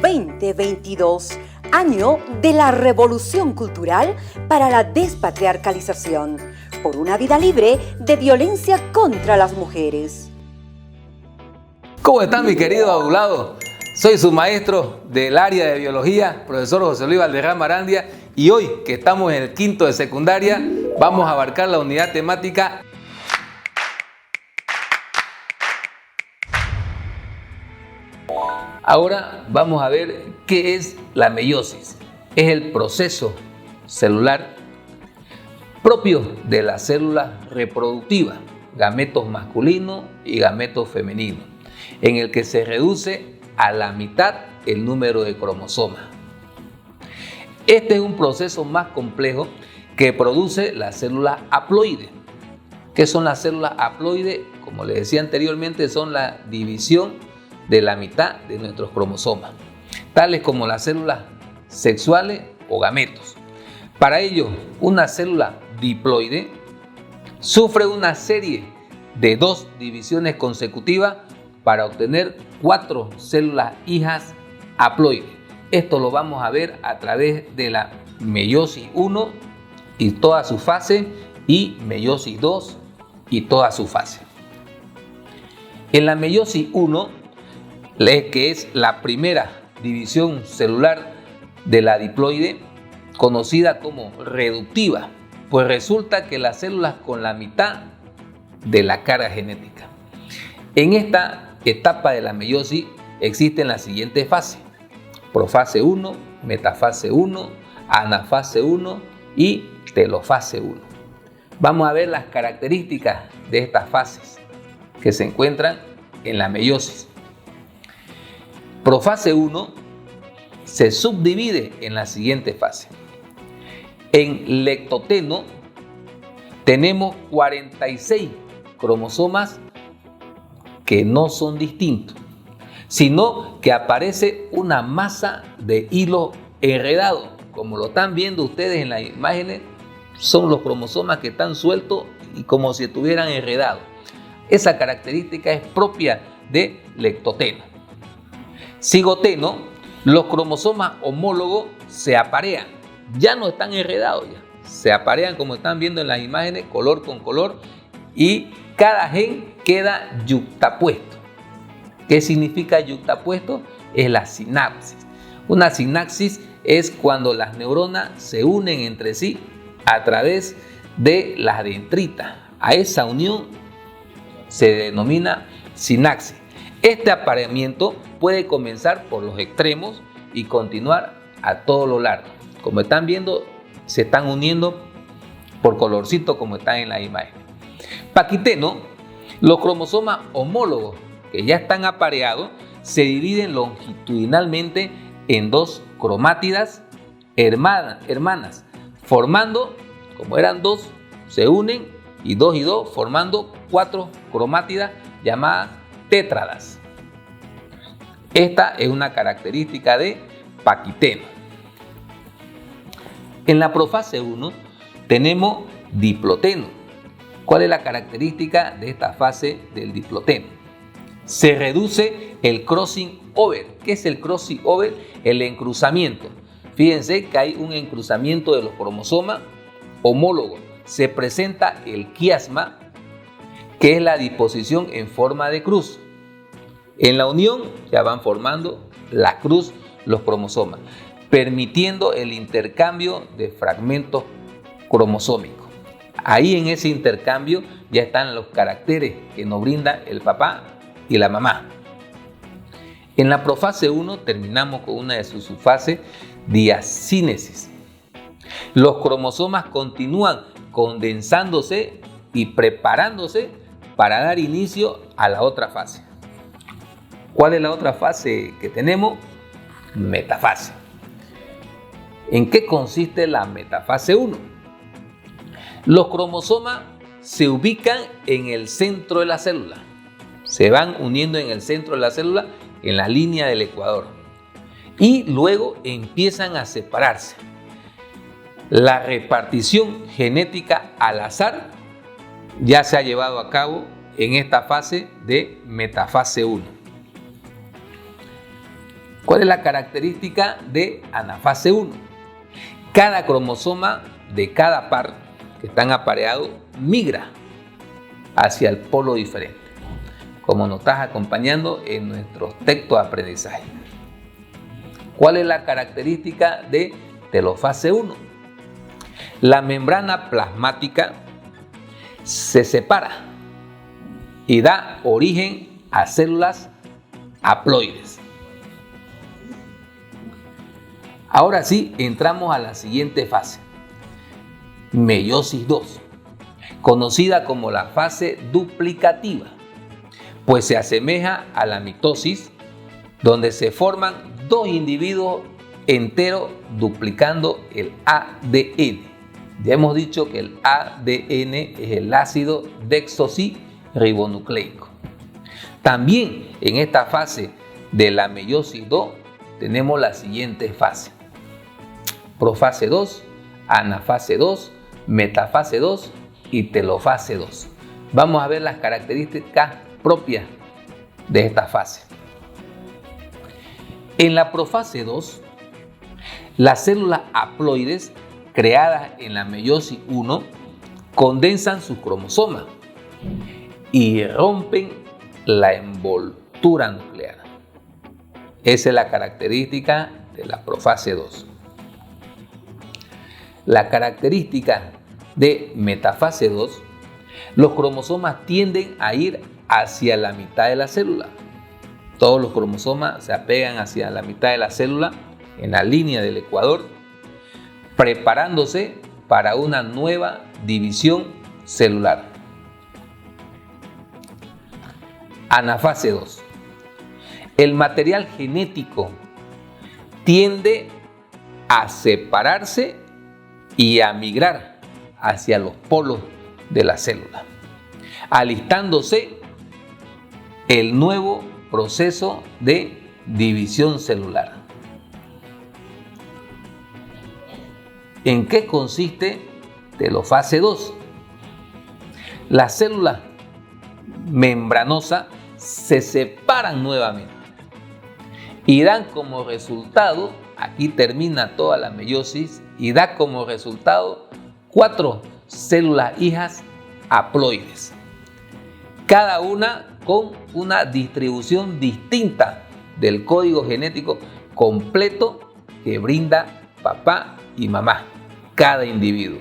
2022, año de la revolución cultural para la despatriarcalización, por una vida libre de violencia contra las mujeres. ¿Cómo están, mi querido adulado? Soy su maestro del área de biología, profesor José Luis Valderrama Arandia, y hoy, que estamos en el quinto de secundaria, vamos a abarcar la unidad temática. Ahora vamos a ver qué es la meiosis. Es el proceso celular propio de la célula reproductiva, gametos masculinos y gametos femeninos, en el que se reduce a la mitad el número de cromosomas. Este es un proceso más complejo que produce las células haploides. ¿Qué son las células haploides? Como les decía anteriormente, son la división de la mitad de nuestros cromosomas, tales como las células sexuales o gametos. Para ello, una célula diploide sufre una serie de 2 divisiones consecutivas para obtener 4 células hijas haploides. Esto lo vamos a ver a través de la meiosis 1 y toda su fase, y meiosis 2 y toda su fase. En la meiosis 1, que es la primera división celular de la diploide, conocida como reductiva, pues resulta que las células con la mitad de la carga genética. En esta etapa de la meiosis existen las siguientes fases: profase 1, metafase 1, anafase 1 y telofase 1. Vamos a ver las características de estas fases que se encuentran en la meiosis. Profase 1 se subdivide en la siguiente fase. En lectoteno tenemos 46 cromosomas que no son distintos, sino que aparece una masa de hilo enredado. Como lo están viendo ustedes en las imágenes, son los cromosomas que están sueltos y como si estuvieran enredados. Esa característica es propia de lectoteno. Cigoteno, los cromosomas homólogos se aparean, ya no están enredados, se aparean como están viendo en las imágenes, color con color, y cada gen queda yuxtapuesto. ¿Qué significa yuxtapuesto? Es la sinapsis. Una sinapsis es cuando las neuronas se unen entre sí a través de las dendritas. A esa unión se denomina sinapsis. Este apareamiento puede comenzar por los extremos y continuar a todo lo largo. Como están viendo, se están uniendo por colorcito como están en la imagen. Paquiteno, los cromosomas homólogos que ya están apareados se dividen longitudinalmente en 2 cromátidas hermanas, formando, como eran 2, se unen y 2 formando 4 cromátidas llamadas tétradas. Esta es una característica de paquiteno. En la profase 1 tenemos diploteno. ¿Cuál es la característica de esta fase del diploteno? Se reduce el crossing over. ¿Qué es el crossing over? El encruzamiento. Fíjense que hay un encruzamiento de los cromosomas homólogos. Se presenta el quiasma, que es la disposición en forma de cruz. En la unión ya van formando la cruz los cromosomas, permitiendo el intercambio de fragmentos cromosómicos. Ahí en ese intercambio ya están los caracteres que nos brinda el papá y la mamá. En la profase 1 terminamos con una de sus subfases, diasínesis. Los cromosomas continúan condensándose y preparándose para dar inicio a la otra fase. ¿Cuál es la otra fase que tenemos? Metafase. ¿En qué consiste la metafase 1? Los cromosomas se ubican en el centro de la célula. Se van uniendo en el centro de la célula, en la línea del ecuador. Y luego empiezan a separarse. La repartición genética al azar ya se ha llevado a cabo en esta fase de metafase 1. ¿Cuál es la característica de anafase 1? Cada cromosoma de cada par que están apareados migra hacia el polo diferente, como nos estás acompañando en nuestros textos de aprendizaje. ¿Cuál es la característica de telofase 1? La membrana plasmática se separa y da origen a células haploides. Ahora sí, entramos a la siguiente fase, meiosis 2, conocida como la fase duplicativa, pues se asemeja a la mitosis, donde se forman dos individuos enteros duplicando el ADN. Ya hemos dicho que el ADN es el ácido desoxirribonucleico. También en esta fase de la meiosis 2 tenemos la siguiente fase: profase 2, anafase 2, metafase 2 y telofase 2. Vamos a ver las características propias de esta fase. En la profase 2, las células haploides creadas en la meiosis 1 condensan sus cromosomas y rompen la envoltura nuclear. Esa es la característica de la profase 2. La característica de metafase 2, los cromosomas tienden a ir hacia la mitad de la célula. Todos los cromosomas se apegan hacia la mitad de la célula en la línea del ecuador, preparándose para una nueva división celular. Anafase 2. El material genético tiende a separarse y a migrar hacia los polos de la célula, alistándose el nuevo proceso de división celular. ¿En qué consiste telofase 2? Las células membranosas se separan nuevamente y dan como resultado, aquí termina toda la meiosis, y da como resultado 4 células hijas haploides, cada una con una distribución distinta del código genético completo que brinda papá y mamá, cada individuo.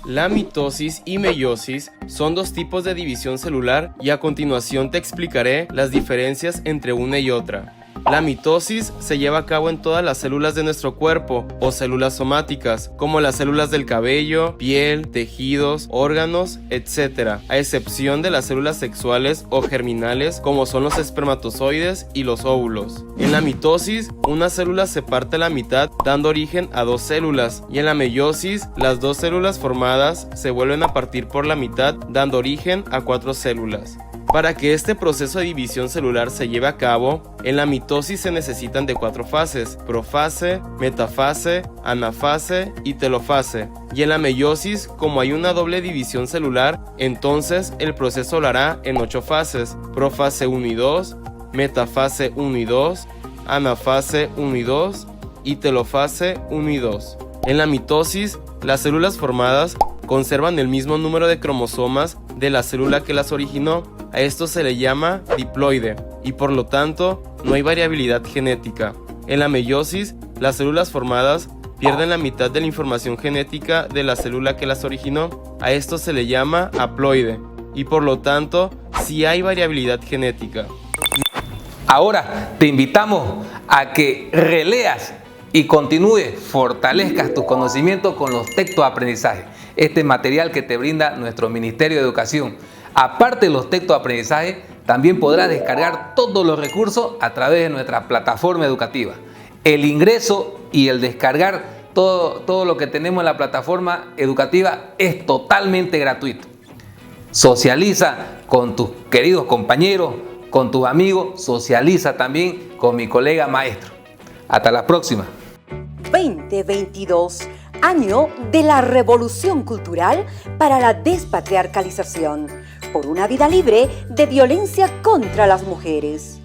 La mitosis y meiosis son dos tipos de división celular y a continuación te explicaré las diferencias entre una y otra. La mitosis se lleva a cabo en todas las células de nuestro cuerpo o células somáticas, como las células del cabello, piel, tejidos, órganos, etc., a excepción de las células sexuales o germinales, como son los espermatozoides y los óvulos. En la mitosis, una célula se parte a la mitad dando origen a dos células, y en la meiosis, las dos células formadas se vuelven a partir por la mitad dando origen a 4 células. Para que este proceso de división celular se lleve a cabo, en la mitosis se necesitan de 4 fases: profase, metafase, anafase y telofase. Y en la meiosis, como hay una doble división celular, entonces el proceso lo hará en 8 fases: profase 1 y 2, metafase 1 y 2, anafase 1 y 2 y telofase 1 y 2. En la mitosis, las células formadas conservan el mismo número de cromosomas de la célula que las originó. A esto se le llama diploide y por lo tanto no hay variabilidad genética. En la meiosis, las células formadas pierden la mitad de la información genética de la célula que las originó. A esto se le llama haploide y por lo tanto sí hay variabilidad genética. Ahora te invitamos a que releas y continúes, fortalezcas tus conocimientos con los textos de aprendizaje. Este material que te brinda nuestro Ministerio de Educación. Aparte de los textos de aprendizaje, también podrás descargar todos los recursos a través de nuestra plataforma educativa. El ingreso y el descargar todo lo que tenemos en la plataforma educativa es totalmente gratuito. Socializa con tus queridos compañeros, con tus amigos, socializa también con mi colega maestro. Hasta la próxima. 2022, año de la revolución cultural para la despatriarcalización, por una vida libre de violencia contra las mujeres.